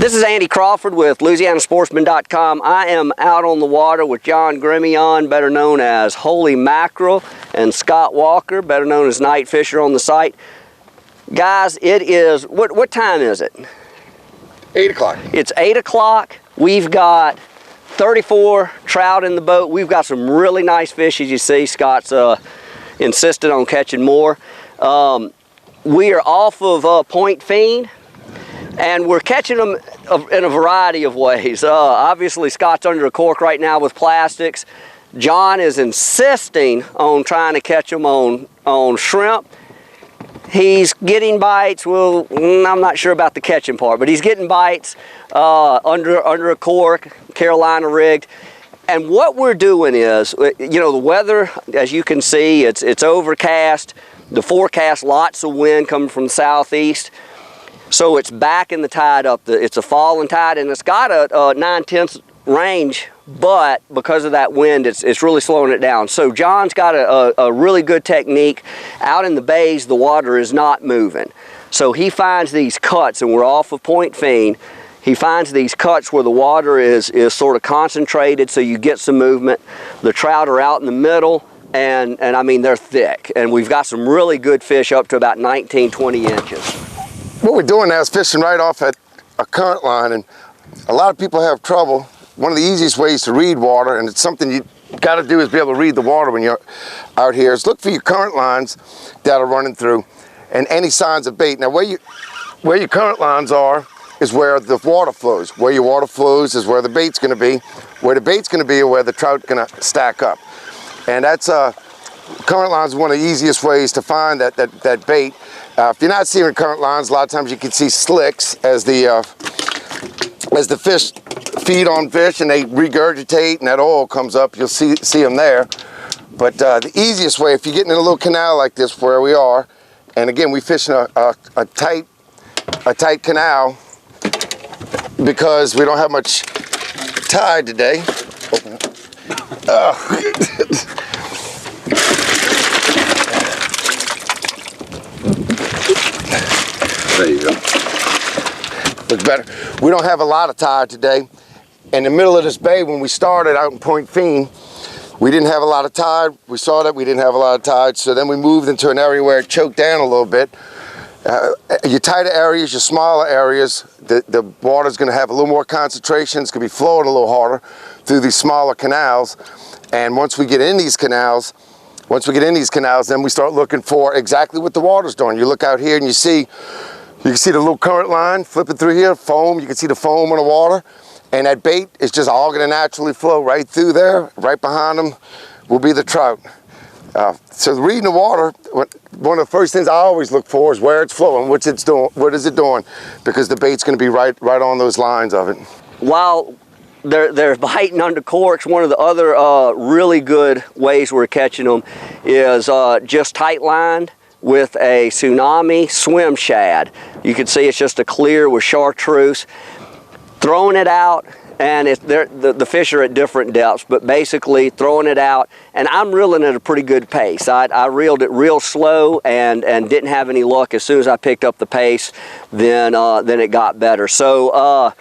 This is Andy Crawford with LouisianaSportsman.com. I am out on the water with John Grimion, better known as Holy Mackerel, and Scott Walker, better known as Night Fisher on the site. Guys, it is, what time is it? 8 o'clock. It's 8 o'clock. We've got 34 trout in the boat. We've got some really nice fish, as you see. Scott's insisted on catching more. We are off of Point Fiend, and we're catching them in a variety of ways. Obviously, Scott's under a cork right now with plastics. John is insisting on trying to catch them on shrimp. He's getting bites. Well, I'm not sure about the catching part, but he's getting bites under a cork, Carolina rigged. And what we're doing is, you know, the weather, as you can see, it's overcast. The forecast, lots of wind coming from the southeast. So it's backing the tide up. It's a falling tide, and it's got a 9/10 range, but because of that wind, it's really slowing it down. So John's got a really good technique. Out in the bays, the water is not moving. So he finds these cuts, and we're off of Point Fiend. He finds these cuts where the water is sort of concentrated, so you get some movement. The trout are out in the middle, and I mean, they're thick. And we've got some really good fish up to about 19, 20 inches. What we're doing now is fishing right off at a current line, and a lot of people have trouble. One of the easiest ways to read water, and it's something you got to do, is be able to read the water when you're out here, is look for your current lines that are running through and any signs of bait. Now where your current lines are is where the water flows. Where your water flows is where the bait's going to be. Where the bait's going to be or where the trout's going to stack up. And that's current lines is one of the easiest ways to find that bait. If you're not seeing current lines, a lot of times you can see slicks as the fish feed on fish and they regurgitate and that oil comes up. You'll see them there. But the easiest way, if you're getting in a little canal like this where we are, and again we fish in a tight canal because we don't have much tide today. There you go. Looks better. We don't have a lot of tide today. In the middle of this bay, when we started out in Point Fiend, we didn't have a lot of tide. We saw that we didn't have a lot of tide, so then we moved into an area where it choked down a little bit. Your tighter areas, your smaller areas, the water's going to have a little more concentration. It's going to be flowing a little harder through these smaller canals. And once we get in these canals, then we start looking for exactly what the water's doing. You look out here and you can see the little current line flipping through here, foam. You can see the foam in the water, and that bait is just all going to naturally flow right through there. Right behind them will be the trout. So reading the water, one of the first things I always look for is where it's flowing, what is it doing, because the bait's going to be right on those lines of it. While they're biting under corks, one of the other really good ways we're catching them is just tight lined with a tsunami swim shad. You can see it's just a clear with chartreuse. Throwing it out, and the fish are at different depths, but basically throwing it out, and I'm reeling at a pretty good pace. I reeled it real slow and didn't have any luck. As soon as I picked up the pace, then it got better. So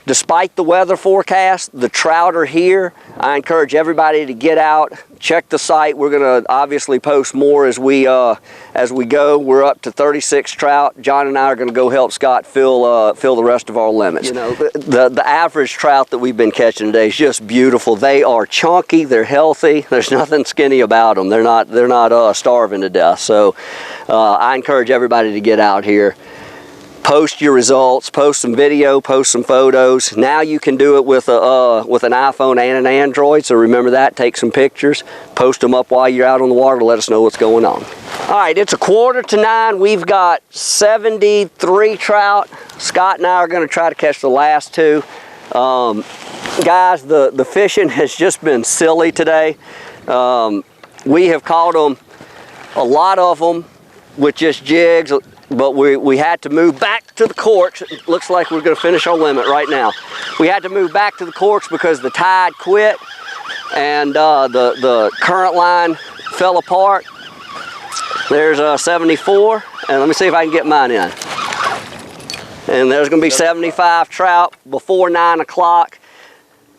despite the weather forecast, the trout are here. I encourage everybody to get out, check the site. We're going to obviously post more as we go. We're up to 36 trout. John and I are going to go help Scott fill the rest of our limits. You know, the average trout that we've been catching today is just beautiful. They are chunky. They're healthy. There's nothing skinny about them. They're not starving to death. So I encourage everybody to get out here. Post your results, post some video, post some photos. Now you can do it with an iPhone and an Android, so remember that, take some pictures, post them up while you're out on the water to let us know what's going on. All right, it's 8:45. We've got 73 trout. Scott and I are gonna try to catch the last two. Guys, the fishing has just been silly today. We have caught them, a lot of them, with just jigs, but we had to move back to the corks. It looks like we're going to finish our limit right now. We had to move back to the corks because the tide quit and the current line fell apart. There's 74, and let me see if I can get mine in. And there's going to be 75 trout before 9 o'clock.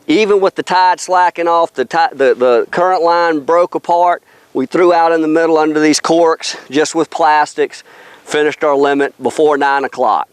Even with the tide slacking off, the current line broke apart. We threw out in the middle under these corks, just with plastics, finished our limit before 9 o'clock.